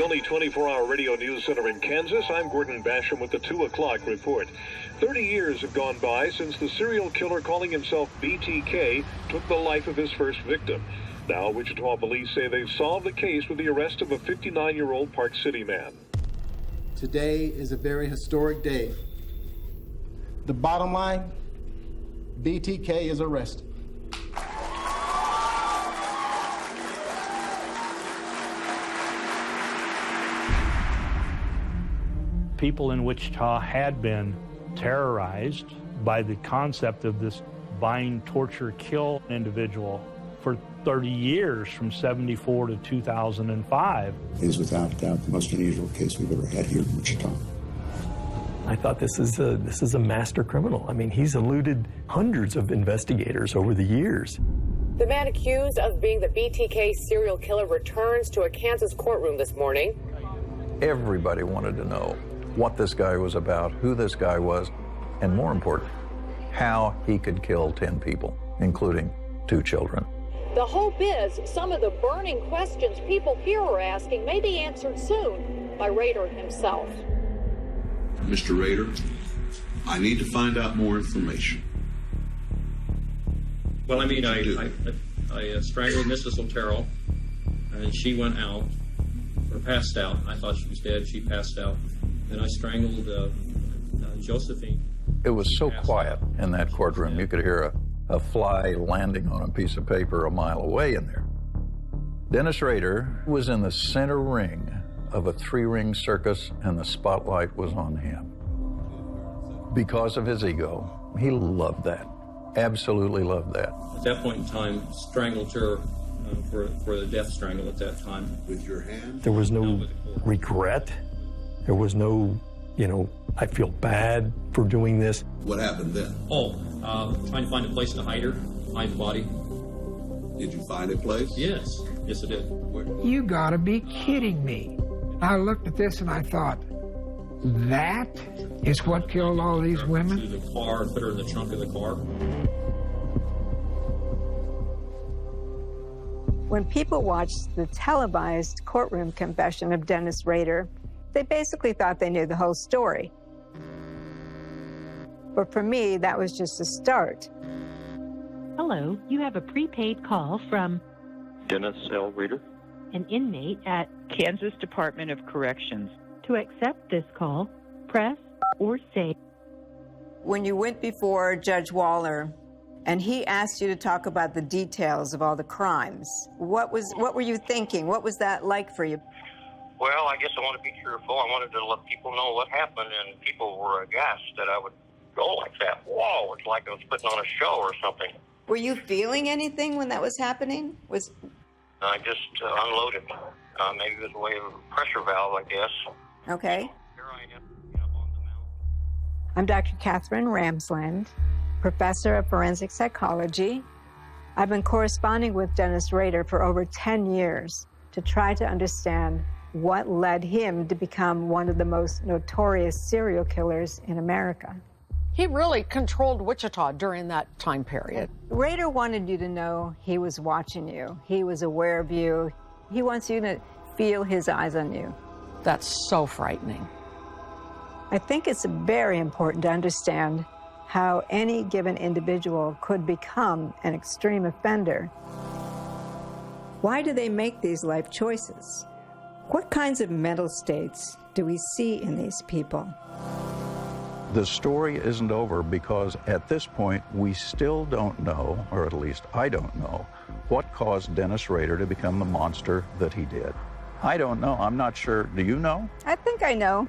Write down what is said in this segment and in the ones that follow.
only 24-hour radio news center in Kansas, I'm Gordon Basham with the 2 o'clock report. 30 years have gone by since the serial killer calling himself BTK took the life of his first victim. Now, Wichita police say they've solved the case with the arrest of a 59-year-old Park City man. Today is a very historic day. The bottom line, BTK is arrested. People in Wichita had been terrorized by the concept of this bind, torture, kill individual for 30 years, from 74 to 2005. It is without doubt the most unusual case we've ever had here in Wichita. I thought this is a master criminal. I mean, he's eluded hundreds of investigators over the years. The man accused of being the BTK serial killer returns to a Kansas courtroom this morning. Everybody wanted to know what this guy was about, who this guy was, and more important, how he could kill 10 people, including 2 children. The hope is some of the burning questions people here are asking may be answered soon by Rader himself. Mr. Rader, I need to find out more information. Well, I mean, I strangled Mrs. Otero, and she went out, or passed out. I thought she was dead. She passed out. Then I strangled Josephine. It was so quiet in that courtroom, you could hear a fly landing on a piece of paper a mile away in there. Dennis Rader was in the center ring of a 3-ring circus, and the spotlight was on him. Because of his ego, he loved that. Absolutely loved that. At that point in time, strangled her for the death strangle at that time. With your hand? There was no regret. There was no, I feel bad for doing this. What happened then? Trying to find a place to hide her, hide the body. Did you find a place? Yes. Yes, I did. Where? You gotta be kidding me. I looked at this and I thought, that is what killed all these women? To the car, put her in the trunk of the car. When people watched the televised courtroom confession of Dennis Rader, they basically thought they knew the whole story. But for me, that was just a start. Hello, you have a prepaid call from Dennis L. Rader, an inmate at Kansas Department of Corrections. To accept this call, press or say. When you went before Judge Waller and he asked you to talk about the details of all the crimes, what were you thinking? What was that like for you? Well, I guess I want to be truthful. I wanted to let people know what happened, and people were aghast that I would go like that. Whoa, it's like I was putting on a show or something. Were you feeling anything when that was happening? I just unloaded. Maybe it was a way of a pressure valve, I guess. Okay. Here I am, on the mountain. I'm Dr. Catherine Ramsland, professor of forensic psychology. I've been corresponding with Dennis Rader for over 10 years to try to understand what led him to become one of the most notorious serial killers in America. He really controlled Wichita during that time period. Rader wanted you to know he was watching you. He was aware of you. He wants you to feel his eyes on you. That's so frightening. I think it's very important to understand how any given individual could become an extreme offender. Why do they make these life choices? What kinds of mental states do we see in these people? The story isn't over because at this point, we still don't know, or at least I don't know, what caused Dennis Rader to become the monster that he did. I don't know. I'm not sure. Do you know? I think I know.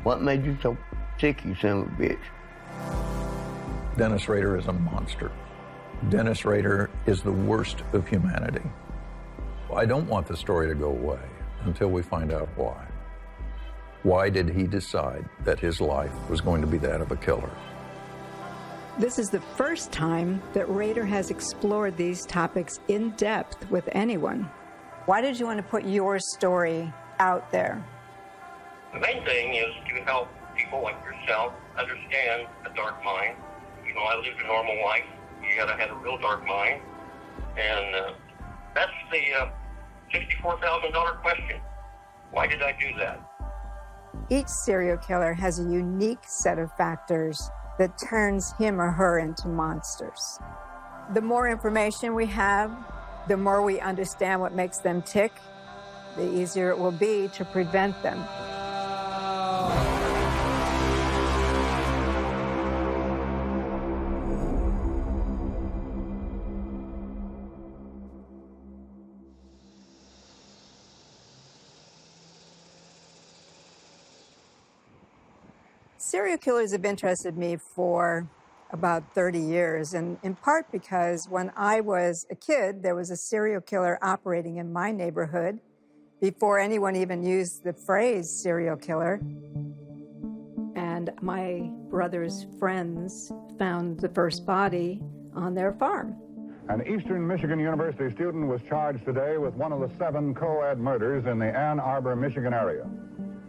What made you so sick, you son of a bitch? Dennis Rader is a monster. Dennis Rader is the worst of humanity. I don't want the story to go away until we find out why. Why did he decide that his life was going to be that of a killer? This is the first time that Rader has explored these topics in depth with anyone. Why did you want to put your story out there? The main thing is to help people like yourself understand a dark mind. You know, I lived a normal life. You gotta have a real dark mind. And that's the $64,000 question. Why did I do that? Each serial killer has a unique set of factors that turns him or her into monsters. The more information we have, the more we understand what makes them tick, the easier it will be to prevent them. Serial killers have interested me for about 30 years, and in part because when I was a kid, there was a serial killer operating in my neighborhood before anyone even used the phrase serial killer. And my brother's friends found the first body on their farm. An Eastern Michigan University student was charged today with one of the 7 co-ed murders in the Ann Arbor, Michigan area.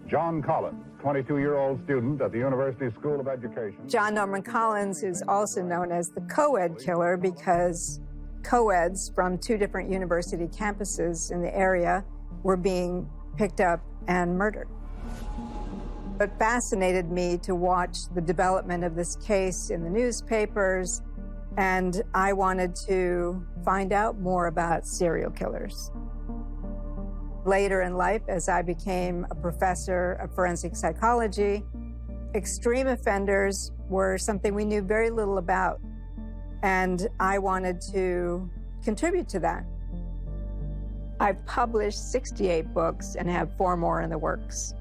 John Collins, 22-year-old student at the University School of Education. John Norman Collins is also known as the co-ed killer because co-eds from 2 different university campuses in the area were being picked up and murdered. It fascinated me to watch the development of this case in the newspapers, and I wanted to find out more about serial killers. Later in life, as I became a professor of forensic psychology, extreme offenders were something we knew very little about, and I wanted to contribute to that. I've published 68 books and have 4 more in the works.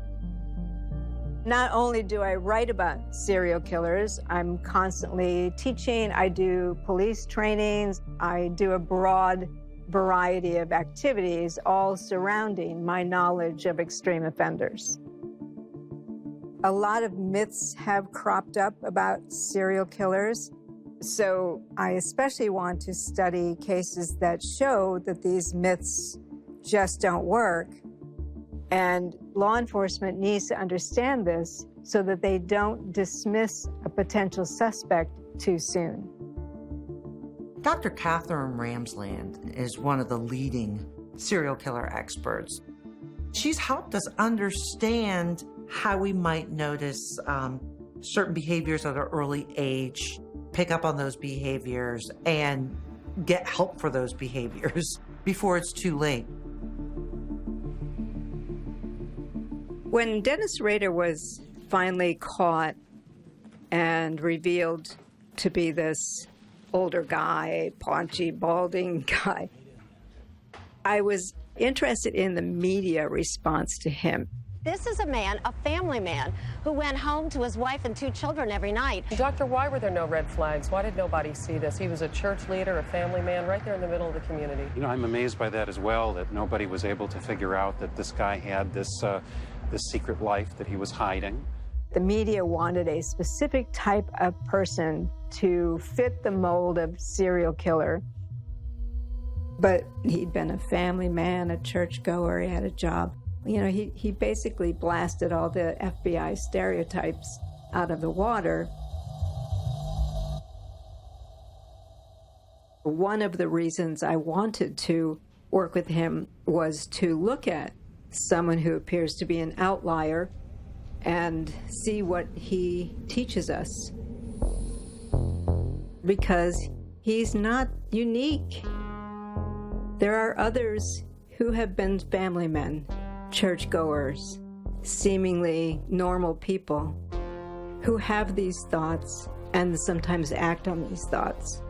Not only do I write about serial killers, I'm constantly teaching, I do police trainings, I do a broad variety of activities, all surrounding my knowledge of extreme offenders. A lot of myths have cropped up about serial killers, so I especially want to study cases that show that these myths just don't work. And law enforcement needs to understand this so that they don't dismiss a potential suspect too soon. Dr. Catherine Ramsland is one of the leading serial killer experts. She's helped us understand how we might notice certain behaviors at an early age, pick up on those behaviors, and get help for those behaviors before it's too late. When Dennis Rader was finally caught and revealed to be this older guy, paunchy, balding guy, I was interested in the media response to him. This is a man, a family man, who went home to his wife and 2 children every night. Doctor, why were there no red flags? Why did nobody see this? He was a church leader, a family man, right there in the middle of the community. You know, I'm amazed by that as well, that nobody was able to figure out that this guy had this secret life that he was hiding. The media wanted a specific type of person to fit the mold of serial killer. But he'd been a family man, a churchgoer, he had a job. You know, he basically blasted all the FBI stereotypes out of the water. One of the reasons I wanted to work with him was to look at someone who appears to be an outlier and see what he teaches us. Because he's not unique. There are others who have been family men, churchgoers, seemingly normal people who have these thoughts and sometimes act on these thoughts.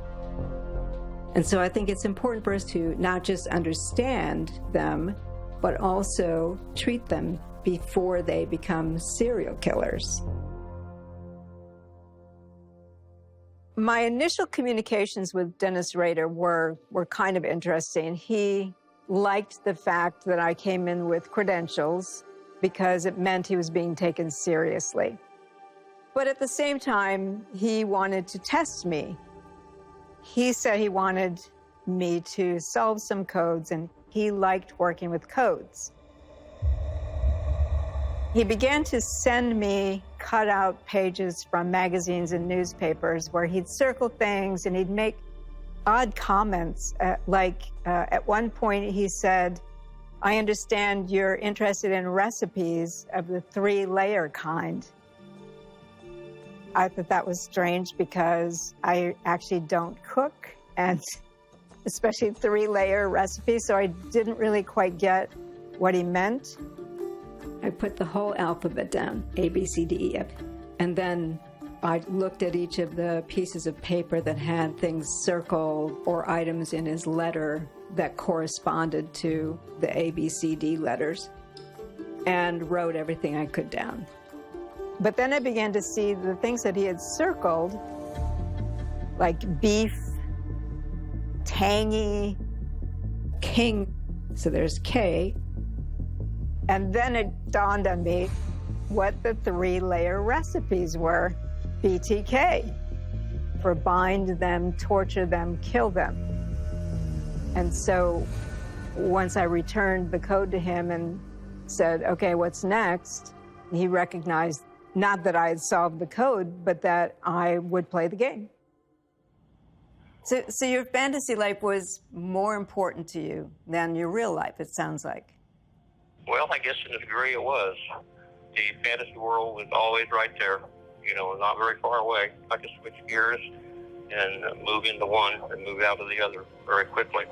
And so I think it's important for us to not just understand them, but also treat them before they become serial killers. My initial communications with Dennis Rader were kind of interesting. He liked the fact that I came in with credentials because it meant he was being taken seriously. But at the same time, he wanted to test me. He said he wanted me to solve some codes, and he liked working with codes. He began to send me cut-out pages from magazines and newspapers where he'd circle things and he'd make odd comments. At one point he said, I understand you're interested in recipes of the 3-layer kind. I thought that was strange because I actually don't cook, and especially 3-layer recipes, so I didn't really quite get what he meant. I put the whole alphabet down, A, B, C, D, E, F, and then I looked at each of the pieces of paper that had things circled or items in his letter that corresponded to the A, B, C, D letters, and wrote everything I could down. But then I began to see the things that he had circled, like beef, tangy, king, so there's K. And then it dawned on me what the 3-layer recipes were. BTK, for bind them, torture them, kill them. And so once I returned the code to him and said, okay, what's next? He recognized not that I had solved the code, but that I would play the game. So your fantasy life was more important to you than your real life, it sounds like. Well, I guess in a degree it was. The fantasy world was always right there, not very far away. I could switch gears and move into one and move out of the other very quickly.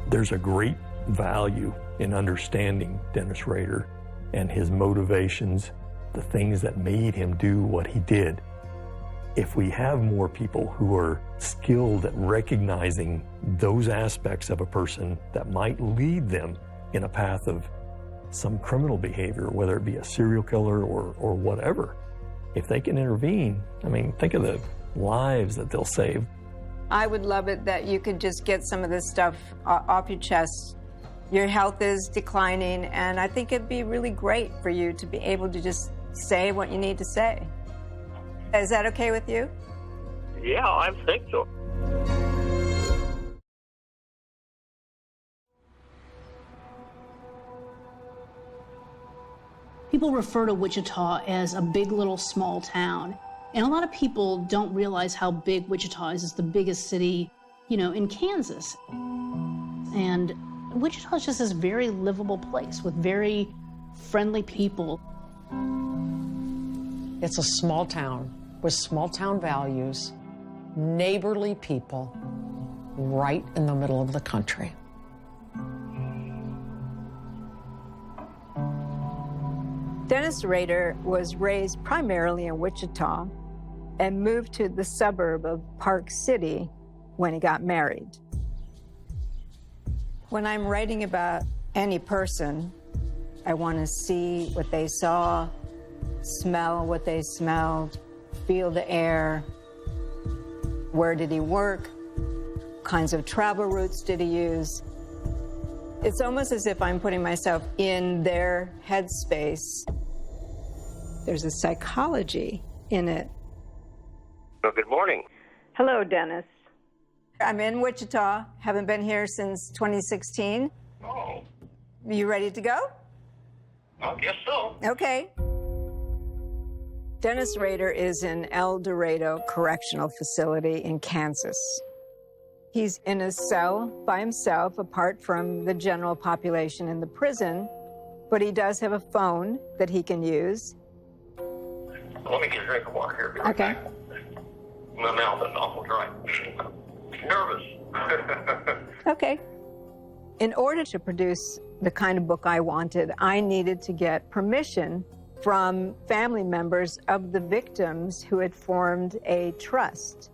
There's a great value in understanding Dennis Rader and his motivations, the things that made him do what he did. If we have more people who are skilled at recognizing those aspects of a person that might lead them in a path of some criminal behavior, whether it be a serial killer or whatever, if they can intervene, think of the lives that they'll save. I would love it that you could just get some of this stuff off your chest. Your health is declining, and I think it'd be really great for you to be able to just say what you need to say. Is that okay with you? Yeah, I think so. People refer to Wichita as a big little small town. And a lot of people don't realize how big Wichita is. It's the biggest city, in Kansas. And Wichita is just this very livable place with very friendly people. It's a small town with small town values, neighborly people, right in the middle of the country. Dennis Rader was raised primarily in Wichita and moved to the suburb of Park City when he got married. When I'm writing about any person, I want to see what they saw, smell what they smelled, feel the air. Where did he work? What kinds of travel routes did he use? It's almost as if I'm putting myself in their headspace. There's a psychology in it. Well, good morning. Hello, Dennis. I'm in Wichita. Haven't been here since 2016. Oh. You ready to go? I guess so. Okay. Dennis Rader is in El Dorado Correctional Facility in Kansas. He's in a cell by himself, apart from the general population in the prison, but he does have a phone that he can use. Let me get a drink of water here. Okay. My mouth is awful dry. Nervous. Okay. In order to produce the kind of book I wanted, I needed to get permission from family members of the victims who had formed a trust.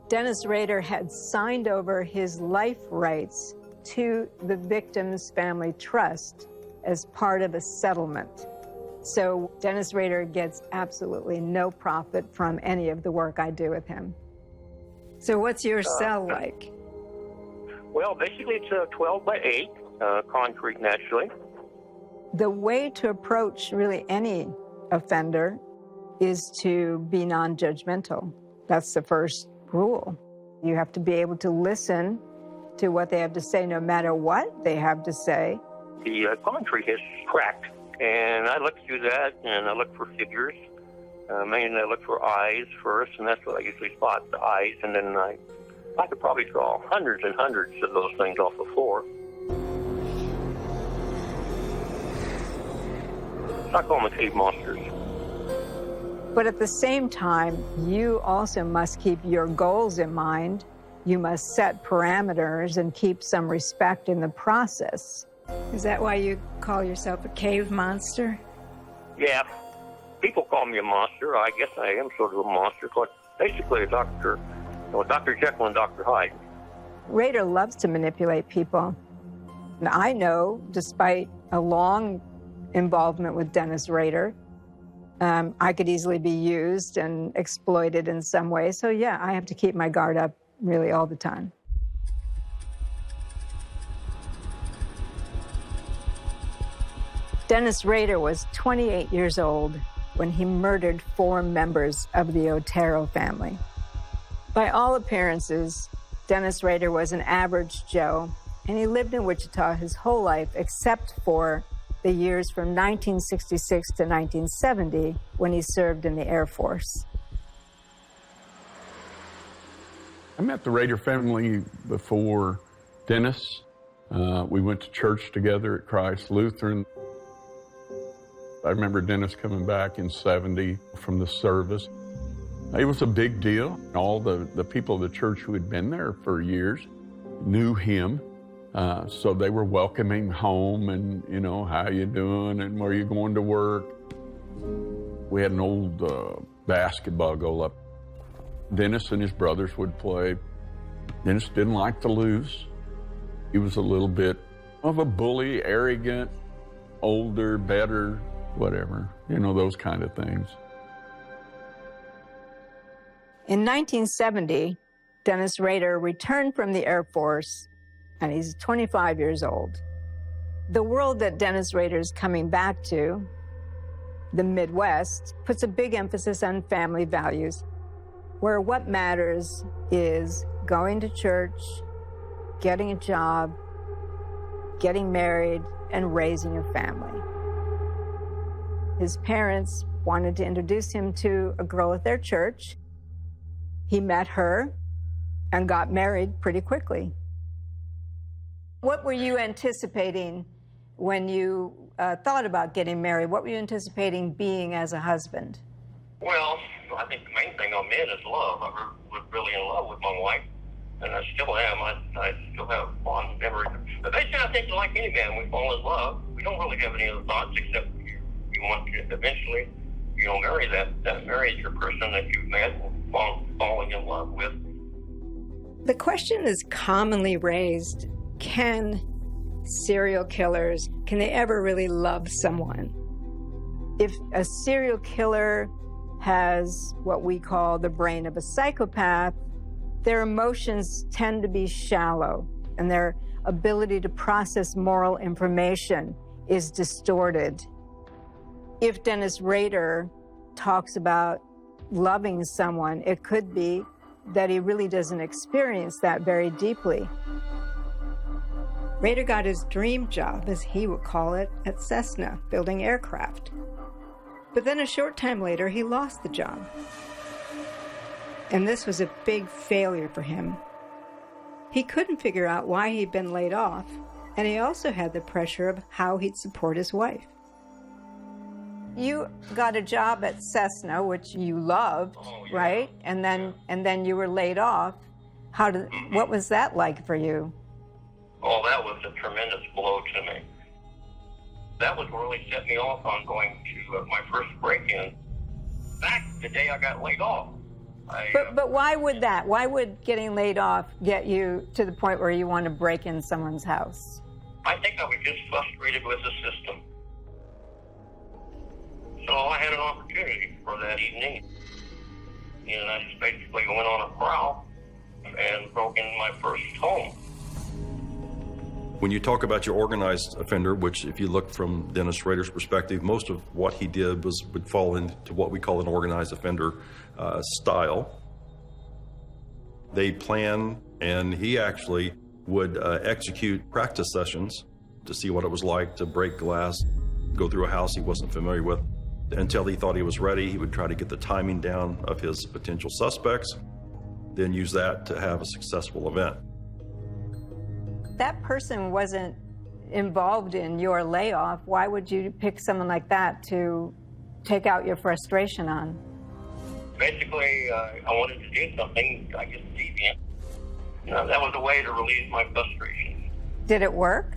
Dennis Rader had signed over his life rights to the victim's family trust as part of a settlement. So Dennis Rader gets absolutely no profit from any of the work I do with him. So what's your cell like? Well, basically it's a 12 by 8, concrete naturally. The way to approach really any offender is to be non-judgmental. That's the first rule. You have to be able to listen to what they have to say, no matter what they have to say. The concrete is cracked, and I look through that, and I look for figures. Mainly I look for eyes first, and that's what I usually spot, the eyes, and then I could probably draw hundreds and hundreds of those things off the floor. I call them cave monsters. But at the same time, you also must keep your goals in mind. You must set parameters and keep some respect in the process. Is that why you call yourself a cave monster? Yeah, people call me a monster. I guess I am sort of a monster, but basically a Dr. Jekyll and Dr. Hyde. Rader loves to manipulate people. And I know, despite a long involvement with Dennis Rader, I could easily be used and exploited in some way. So yeah, I have to keep my guard up really all the time. Dennis Rader was 28 years old when he murdered 4 members of the Otero family. By all appearances, Dennis Rader was an average Joe, and he lived in Wichita his whole life except for the years from 1966 to 1970 when he served in the Air Force. I met the Rader family before Dennis. We went to church together at Christ Lutheran. I remember Dennis coming back in 70 from the service. It was a big deal. All the people of the church who had been there for years knew him. So they were welcoming home and, you know, how you doing and where you going to work. We had an old basketball goal up. Dennis and his brothers would play. Dennis didn't like to lose. He was a little bit of a bully, arrogant, older, better, whatever, you know, those kind of things. In 1970, Dennis Rader returned from the Air Force, and he's 25 years old. The world that Dennis Rader is coming back to, the Midwest, puts a big emphasis on family values, where what matters is going to church, getting a job, getting married, and raising a family. His parents wanted to introduce him to a girl at their church. He met her and got married pretty quickly. What were you anticipating when you thought about getting married? What were you anticipating being as a husband? Well, I think the main thing I'm in is love. I was really in love with my wife, and I still am. I still have fond memories. But basically, I think like any man, we fall in love. We don't really have any other thoughts except you want to eventually, you know, marry that marriage or person that you've met and falling in love with. The question is commonly raised, can serial killers, can they ever really love someone? If a serial killer has what we call the brain of a psychopath, their emotions tend to be shallow, and their ability to process moral information is distorted. If Dennis Rader talks about loving someone, it could be that he really doesn't experience that very deeply. Rader got his dream job, as he would call it, at Cessna, building aircraft. But then a short time later, he lost the job. And this was a big failure for him. He couldn't figure out why he'd been laid off, and he also had the pressure of how he'd support his wife. You got a job at Cessna, which you loved, right? And then you were laid off. What was that like for you? Oh, that was a tremendous blow to me. That was what really set me off on going to my first break-in. Back the day I got laid off. But why would that? Why would getting laid off get you to the point where you want to break in someone's house? I think I was just frustrated with the system. So I had an opportunity for that evening. And I just basically went on a prowl and broke into my first home. When you talk about your organized offender, which if you look from Dennis Rader's perspective, most of what he did would fall into what we call an organized offender style. They plan, and he actually would execute practice sessions to see what it was like to break glass, go through a house he wasn't familiar with. Until he thought he was ready, he would try to get the timing down of his potential suspects, then use that to have a successful event. That person wasn't involved in your layoff, why would you pick someone like that to take out your frustration on? Basically, I wanted to do something, I guess, deviant. That was a way to release my frustration. Did it work?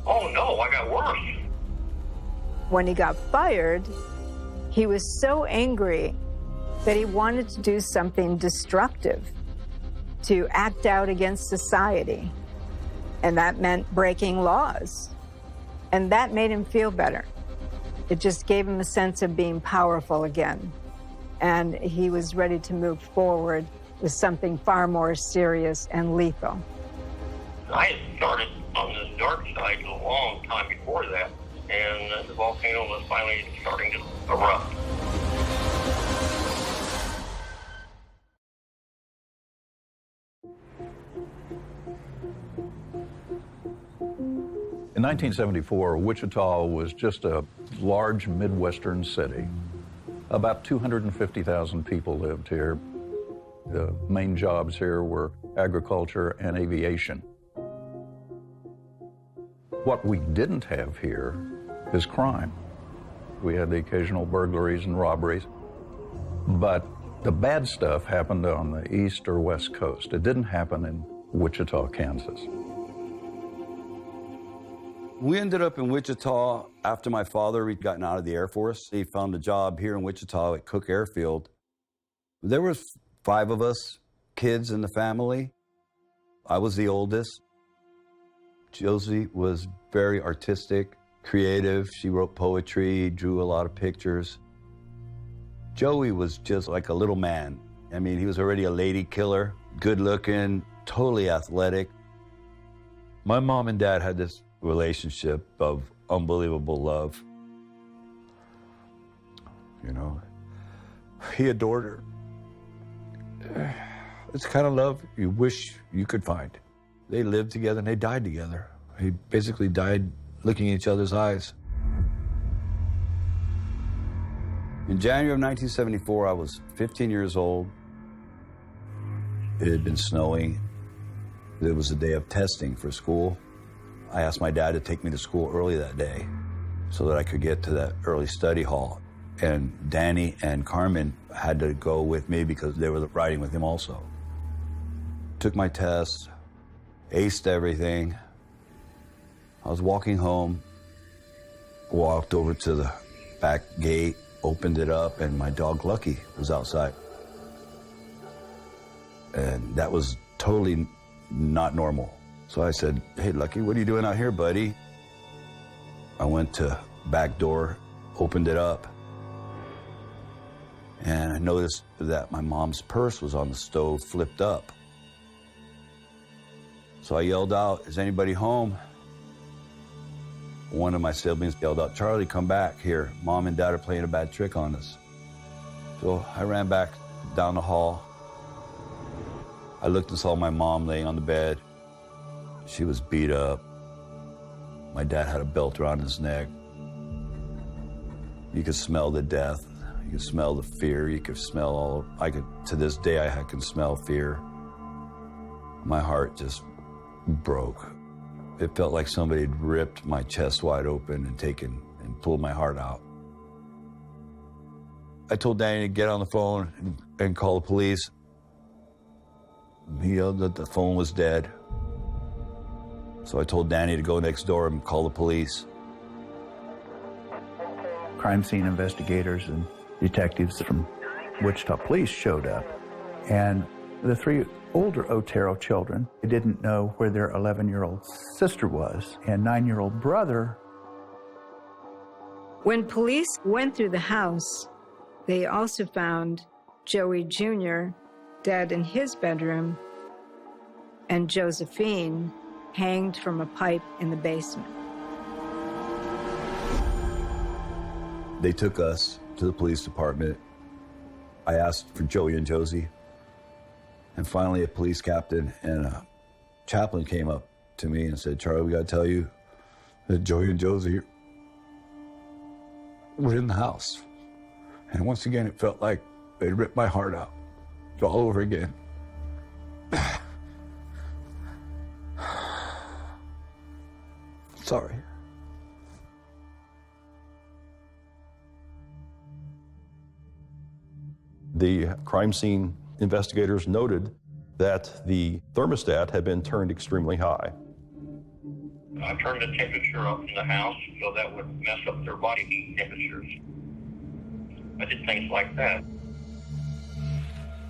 Oh, no, I got worse. When he got fired, he was so angry that he wanted to do something destructive, to act out against society. And that meant breaking laws. And that made him feel better. It just gave him a sense of being powerful again. And he was ready to move forward with something far more serious and lethal. I had started on this dark side a long time before that, and the volcano was finally starting to erupt. In 1974, Wichita was just a large Midwestern city. About 250,000 people lived here. The main jobs here were agriculture and aviation. What we didn't have here is crime. We had the occasional burglaries and robberies, but the bad stuff happened on the east or west coast. It didn't happen in Wichita, Kansas. We ended up in Wichita after my father had gotten out of the Air Force. He found a job here in Wichita at Cook Airfield. There was 5 of us, kids in the family. I was the oldest. Josie was very artistic, creative. She wrote poetry, drew a lot of pictures. Joey was just like a little man. I mean, he was already a lady killer, good looking, totally athletic. My mom and dad had this relationship of unbelievable love. You know, he adored her. It's the kind of love you wish you could find. They lived together and they died together. He basically died looking in each other's eyes. In January of 1974, I was 15 years old. It had been snowing. It was a day of testing for school. I asked my dad to take me to school early that day so that I could get to that early study hall. And Danny and Carmen had to go with me because they were riding with him also. Took my test, aced everything. I was walking home, walked over to the back gate, opened it up, and my dog Lucky was outside. And that was totally not normal. So I said, "Hey, Lucky, what are you doing out here, buddy?" I went to back door, opened it up, and I noticed that my mom's purse was on the stove, flipped up. So I yelled out, "Is anybody home?" One of my siblings yelled out, "Charlie, come back here. Mom and Dad are playing a bad trick on us." So I ran back down the hall. I looked and saw my mom laying on the bed. She was beat up. My dad had a belt around his neck. You could smell the death. You could smell the fear. You could smell to this day, I can smell fear. My heart just broke. It felt like somebody had ripped my chest wide open and pulled my heart out. I told Danny to get on the phone and call the police. He yelled that the phone was dead. So I told Danny to go next door and call the police. Crime scene investigators and detectives from Wichita Police showed up, and the 3 older Otero children didn't know where their 11-year-old sister was and 9-year-old brother. When police went through the house, they also found Joey Jr. dead in his bedroom and Josephine hanged from a pipe in the basement. They took us to the police department. I asked for Joey and Josie. And finally, a police captain and a chaplain came up to me and said, "Charlie, we got to tell you that Joey and Josie were in the house." And once again, it felt like they ripped my heart out all over again. sorry. The crime scene investigators noted that the thermostat had been turned extremely high. I turned the temperature up in the house so that would mess up their body heat temperatures. I did things like that.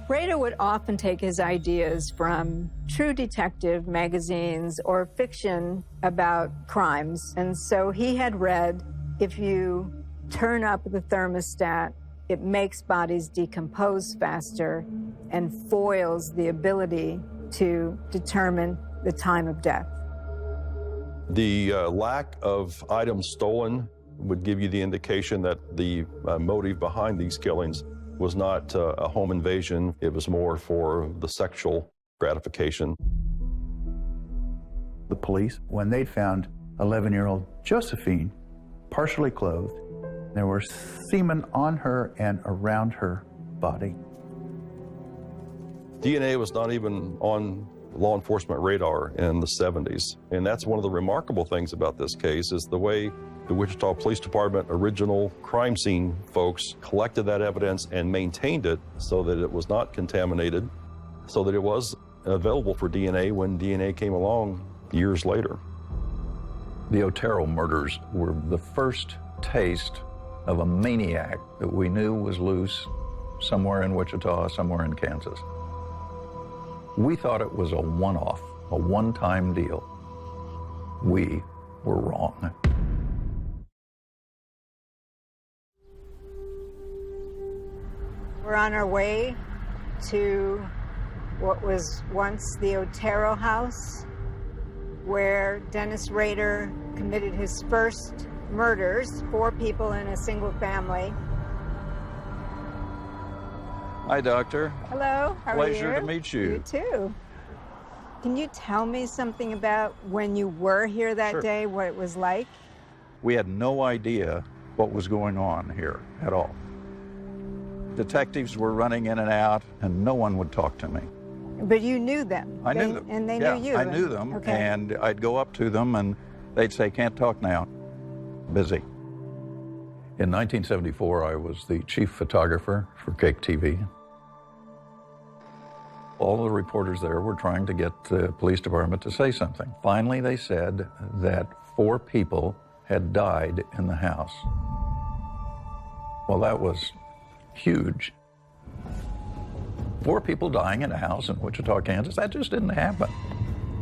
Rader would often take his ideas from true detective magazines or fiction about crimes. And so he had read, if you turn up the thermostat, it makes bodies decompose faster and foils the ability to determine the time of death. The lack of items stolen would give you the indication that the motive behind these killings was not a home invasion. It was more for the sexual gratification. The police, when they found 11-year-old Josephine partially clothed, there were semen on her and around her body. DNA was not even on law enforcement radar in the 70s. And that's one of the remarkable things about this case is the way the Wichita Police Department original crime scene folks collected that evidence and maintained it so that it was not contaminated, so that it was available for DNA when DNA came along years later. The Otero murders were the first taste of a maniac that we knew was loose somewhere in Wichita, somewhere in Kansas. We thought it was a one-off, a one-time deal. We were wrong. We're on our way to what was once the Otero house, where Dennis Rader committed his first murders, 4 people in a single family. Hi, Doctor. Hello, how are you? Pleasure to meet you. You too. Can you tell me something about when you were here that day, what it was like? We had no idea what was going on here at all. Detectives were running in and out, and no one would talk to me. But you knew them. I knew them. And they yeah, knew you. I knew them, okay. And I'd go up to them, and they'd say, "Can't talk now. Busy." In 1974, I was the chief photographer for Cake TV. All the reporters there were trying to get the police department to say something. Finally, they said that 4 people had died in the house. Well, that was huge. 4 people dying in a house in Wichita, Kansas, that just didn't happen.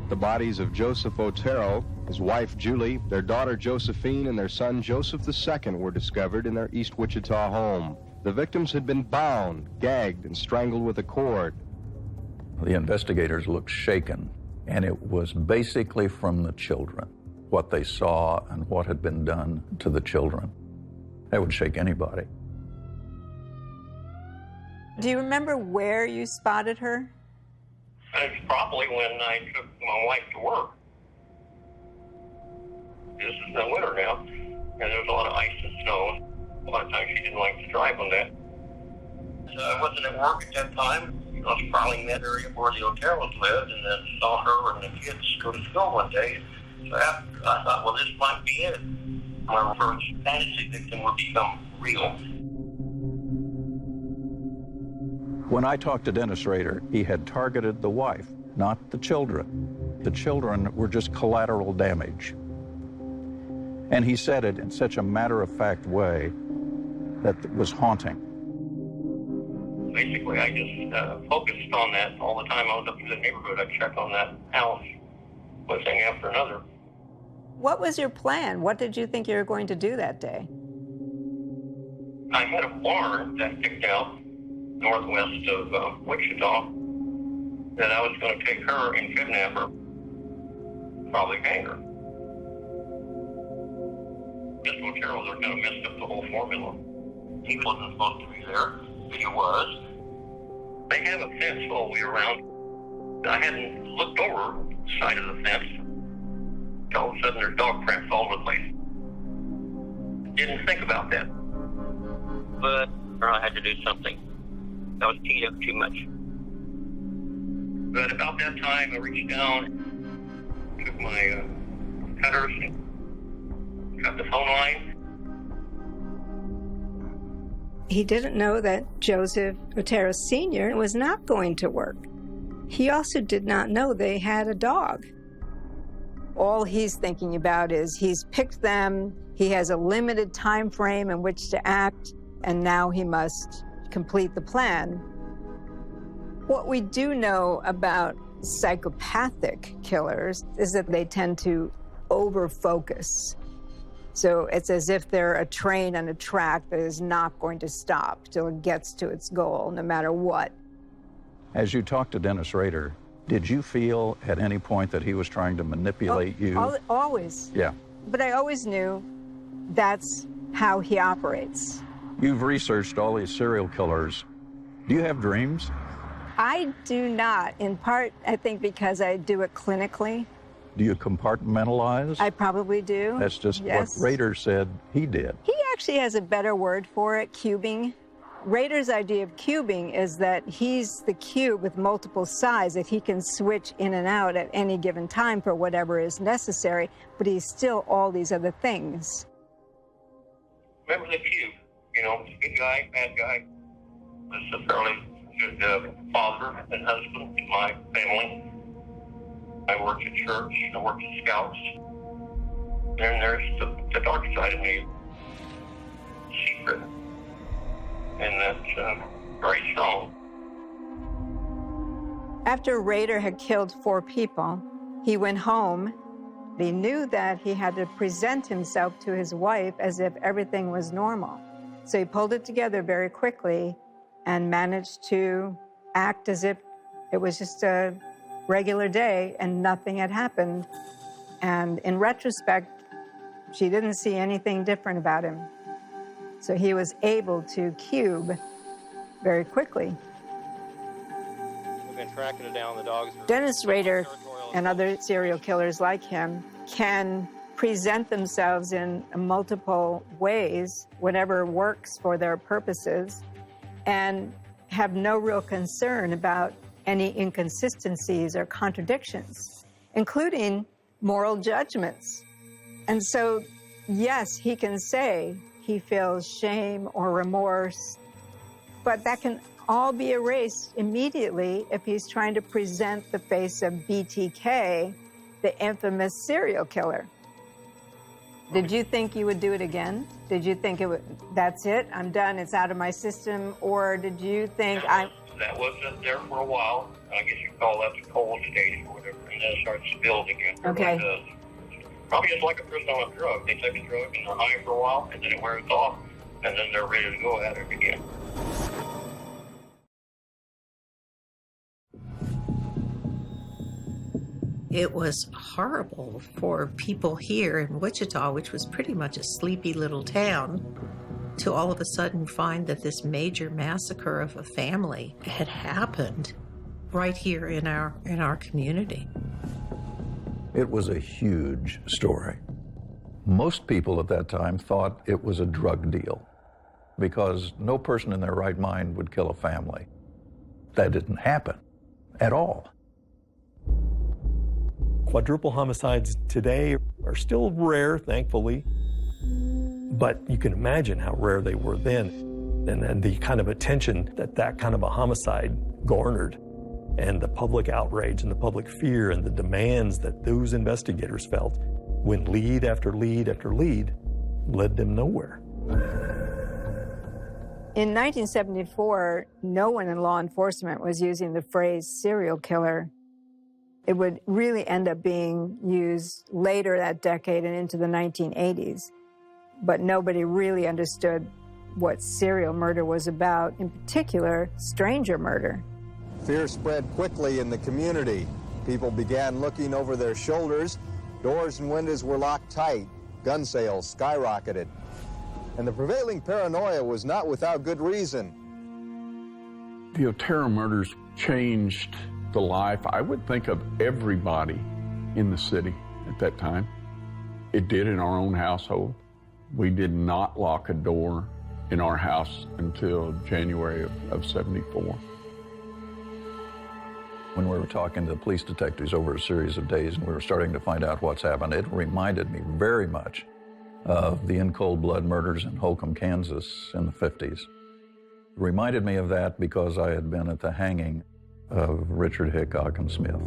The bodies of Joseph Otero, his wife Julie, their daughter Josephine, and their son Joseph II were discovered in their East Wichita home. The victims had been bound, gagged, and strangled with a cord. The investigators looked shaken, and it was basically from the children, what they saw and what had been done to the children. That would shake anybody. Do you remember where you spotted her? It's probably when I took my wife to work. This is the winter now, and there's a lot of ice and snow. A lot of times she didn't like to drive on that. So I wasn't at work at that time. I was prowling that area where the Oteros lived, and then saw her and the kids go to school one day. So after, I thought, well, this might be it. My first fantasy victim would become real. When I talked to Dennis Rader, he had targeted the wife, not the children. The children were just collateral damage. And he said it in such a matter-of-fact way that was haunting. Basically, I just focused on that all the time. I was up in the neighborhood. I'd check on that house, one thing after another. What was your plan? What did you think you were going to do that day? I had a barn that I picked out northwest of Wichita that I was going to take her and kidnap her, probably hang her. Mr. Otero, they're kind of messed up the whole formula. He wasn't supposed to be there, but he was. They have a fence all the way around. I hadn't looked over the side of the fence. All of a sudden, there's dog prints all over the place. Didn't think about that. But I had to do something. I was teed up too much. But about that time, I reached down, took my cutters, got the phone line. He didn't know that Joseph Otero Sr. was not going to work. He also did not know they had a dog. All he's thinking about is he's picked them, he has a limited time frame in which to act, and now he must complete the plan. What we do know about psychopathic killers is that they tend to over-focus. So it's as if they're a train on a track that is not going to stop till it gets to its goal, no matter what. As you talked to Dennis Rader, did you feel at any point that he was trying to manipulate you? Always. Yeah. But I always knew that's how he operates. You've researched all these serial killers. Do you have dreams? I do not, in part, I think, because I do it clinically. Do you compartmentalize? I probably do. That's just yes. what Rader said he did. He actually has a better word for it, cubing. Rader's idea of cubing is that he's the cube with multiple sides that he can switch in and out at any given time for whatever is necessary, but he's still all these other things. Remember the cube, you know, good guy, bad guy. Was a fairly good father and husband to my family. I worked at church, I worked at Scouts. Then there's the dark side of me, secret. And that's very strong. After Rader had killed 4 people, he went home. He knew that he had to present himself to his wife as if everything was normal. So he pulled it together very quickly and managed to act as if it was just a regular day and nothing had happened. And in retrospect, she didn't see anything different about him. So he was able to cube very quickly. We've been tracking it down. The dogs are... Dennis Rader and other serial killers like him can present themselves in multiple ways, whatever works for their purposes, and have no real concern about any inconsistencies or contradictions, including moral judgments. And so, yes, he can say he feels shame or remorse, but that can all be erased immediately if he's trying to present the face of BTK, the infamous serial killer. Did you think you would do it again? Did you think that's it, I'm done, it's out of my system? Or did you think That was there for a while. I guess you call that the cold stage or whatever, and then it starts to build again. Okay. Probably just like a person on a drug. They take a drug and they're high for a while, and then it wears off, and then they're ready to go at it again. It was horrible for people here in Wichita, which was pretty much a sleepy little town, to all of a sudden find that this major massacre of a family had happened right here in our community. It was a huge story. Most people at that time thought it was a drug deal because no person in their right mind would kill a family. That didn't happen at all. Quadruple homicides today are still rare, thankfully, but you can imagine how rare they were then, and the kind of attention that kind of a homicide garnered, and the public outrage and the public fear and the demands that those investigators felt when lead after lead after lead led them nowhere. In 1974, no one in law enforcement was using the phrase serial killer. It would really end up being used later that decade and into the 1980s. But nobody really understood what serial murder was about, in particular, stranger murder. Fear spread quickly in the community. People began looking over their shoulders. Doors and windows were locked tight. Gun sales skyrocketed. And the prevailing paranoia was not without good reason. The Otero murders changed the life, I would think, of everybody in the city at that time. It did in our own household. We did not lock a door in our house until January of 74. When we were talking to the police detectives over a series of days and we were starting to find out what's happened, it reminded me very much of the in cold blood murders in Holcomb, Kansas in the 50s. It reminded me of that because I had been at the hanging of Richard Hickok and Smith.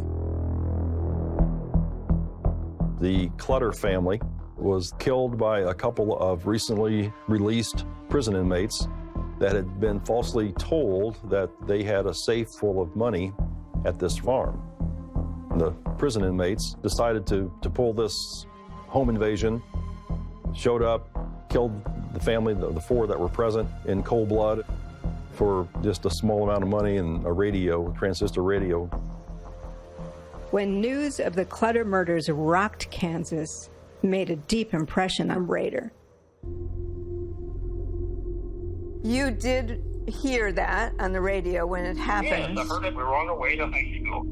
The Clutter family was killed by a couple of recently released prison inmates that had been falsely told that they had a safe full of money at this farm. The prison inmates decided to pull this home invasion, showed up, killed the family, the four that were present in cold blood for just a small amount of money and a radio, transistor radio. When news of the Clutter murders rocked Kansas, it made a deep impression on Rader. You did hear that on the radio when it happened. Yes, I heard it. We were on our way to high school.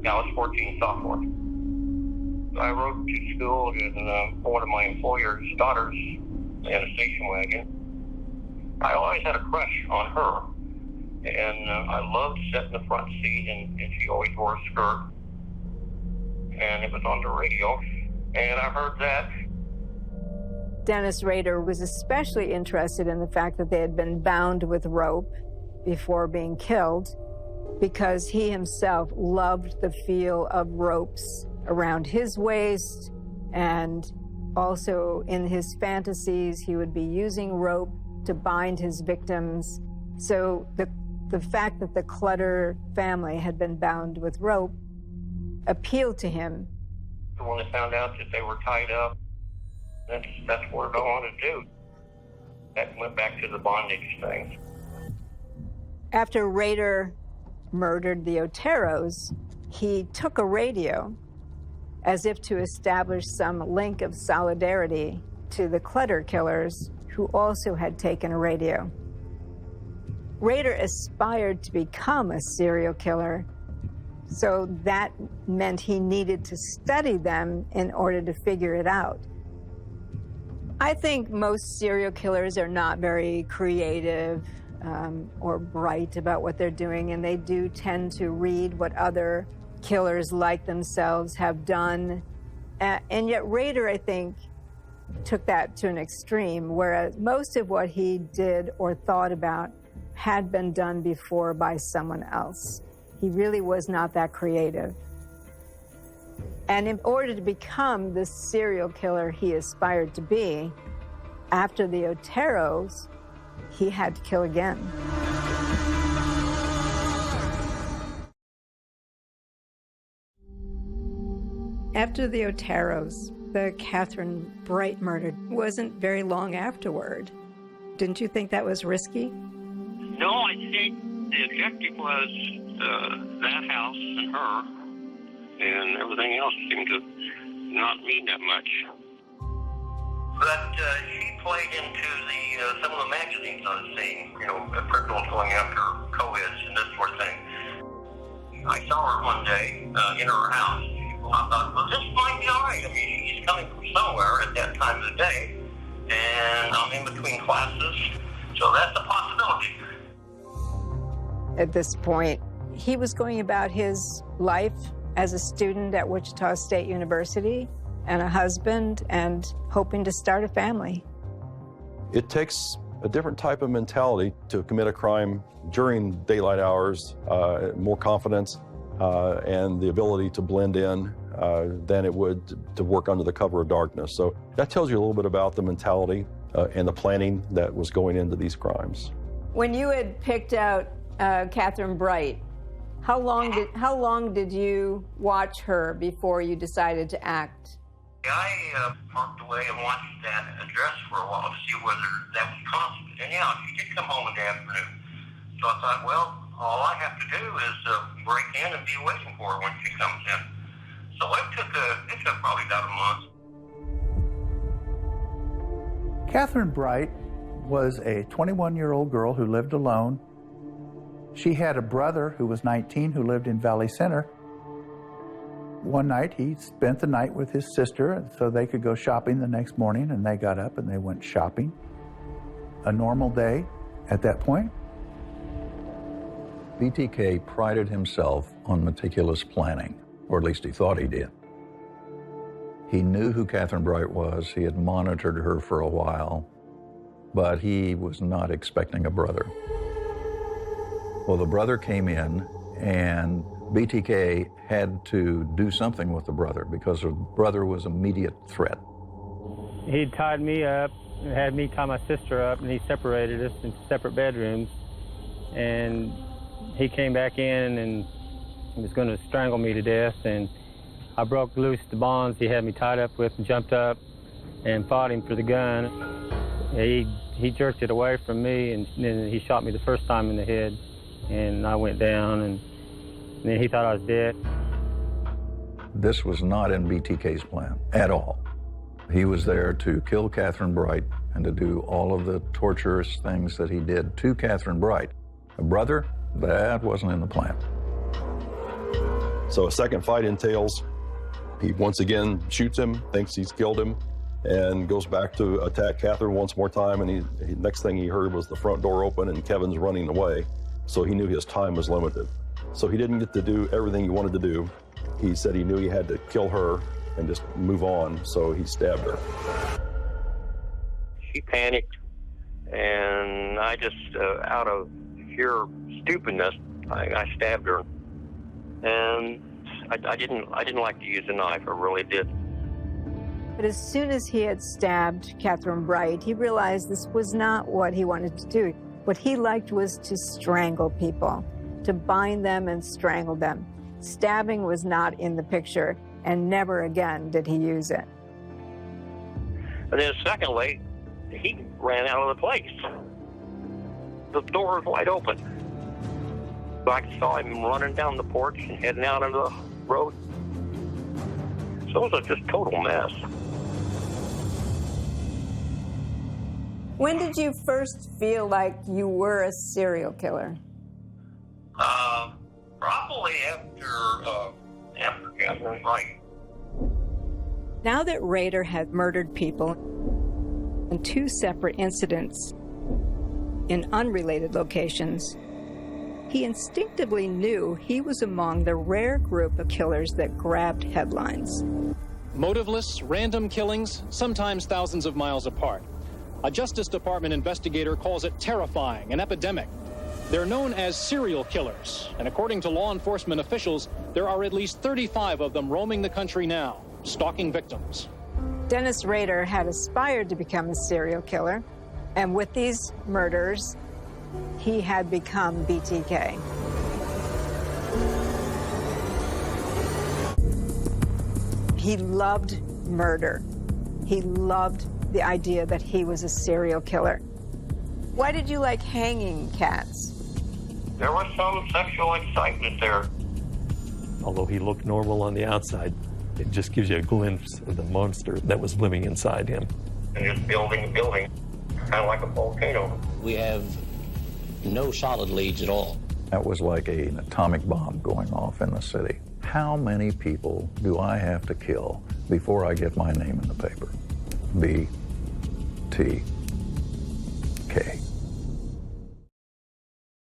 I was 14, sophomore. I rode to school in one of my employer's daughters in a station wagon. I always had a crush on her, and I loved sitting in the front seat, and she always wore a skirt. And it was on the radio, and I heard that. Dennis Rader was especially interested in the fact that they had been bound with rope before being killed, because he himself loved the feel of ropes around his waist, and also in his fantasies he would be using rope to bind his victims. So the fact that the Clutter family had been bound with rope appealed to him. When they found out that they were tied up, that's what I wanted to do. That went back to the bondage thing. After Rader murdered the Oteros, he took a radio as if to establish some link of solidarity to the Clutter killers, who also had taken a radio. Rader aspired to become a serial killer, so that meant he needed to study them in order to figure it out. I think most serial killers are not very creative or bright about what they're doing, and they do tend to read what other killers like themselves have done. And yet Rader, I think, took that to an extreme, whereas most of what he did or thought about had been done before by someone else. He really was not that creative. And in order to become the serial killer he aspired to be, after the Oteros, he had to kill again. After the Oteros, the Catherine Bright murder wasn't very long afterward. Didn't you think that was risky? No, I think the objective was that house and her, and everything else seemed to not mean that much. But she played into some of the magazines I was seeing, criminals going after co-eds and this sort of thing. I saw her one day in her house. I thought, well, this might be all right. I mean, she's coming from somewhere at that time of the day, and I'm in between classes, so that's a possibility. At this point, he was going about his life as a student at Wichita State University and a husband and hoping to start a family. It takes a different type of mentality to commit a crime during daylight hours, more confidence, and the ability to blend in than it would to work under the cover of darkness. So that tells you a little bit about the mentality and the planning that was going into these crimes. When you had picked out Catherine Bright, how long did you watch her before you decided to act? I parked away and watched that address for a while to see whether that was constant. And yeah, she did come home in the afternoon. So I thought, well, all I have to do is break in and be waiting for her when she comes in. So it took probably about a month. Catherine Bright was a 21-year-old girl who lived alone. She had a brother who was 19 who lived in Valley Center. One night he spent the night with his sister so they could go shopping the next morning, and they got up and they went shopping. A normal day at that point. BTK prided himself on meticulous planning, or at least he thought he did. He knew who Catherine Bright was. He had monitored her for a while, but he was not expecting a brother. Well, the brother came in, and BTK had to do something with the brother because the brother was an immediate threat. He tied me up, had me tie my sister up, and he separated us into separate bedrooms. And he came back in and was going to strangle me to death. And I broke loose the bonds he had me tied up with and jumped up and fought him for the gun. He jerked it away from me, and then he shot me the first time in the head. And I went down, and then he thought I was dead. This was not in BTK's plan at all. He was there to kill Catherine Bright and to do all of the torturous things that he did to Catherine Bright. A brother, that wasn't in the plan. So a second fight entails, he once again shoots him, thinks he's killed him, and goes back to attack Catherine once more time. And next thing he heard was the front door open and Kevin's running away. So he knew his time was limited. So he didn't get to do everything he wanted to do. He said he knew he had to kill her and just move on, so he stabbed her. She panicked, and I just, out of sheer stupidness, I stabbed her. And I didn't like to use a knife, I really did. But as soon as he had stabbed Catherine Bright, he realized this was not what he wanted to do. What he liked was to strangle people, to bind them and strangle them. Stabbing was not in the picture, and never again did he use it. And then secondly, he ran out of the place. The door was wide open. I saw him running down the porch and heading out into the road. So it was just total mess. When did you first feel like you were a serial killer? Probably after Catherine Bright. Now that Rader had murdered people in 2 separate incidents in unrelated locations, he instinctively knew he was among the rare group of killers that grabbed headlines. Motiveless, random killings, sometimes thousands of miles apart. A Justice Department investigator calls it terrifying, an epidemic. They're known as serial killers, and according to law enforcement officials, there are at least 35 of them roaming the country now, stalking victims. Dennis Rader had aspired to become a serial killer, and with these murders, he had become BTK. He loved murder. He loved the idea that he was a serial killer. Why did you like hanging cats? There was some sexual excitement there. Although he looked normal on the outside, it just gives you a glimpse of the monster that was living inside him. And just building, kind of like a volcano. We have no solid leads at all. That was like an atomic bomb going off in the city. How many people do I have to kill before I get my name in the paper? BTK.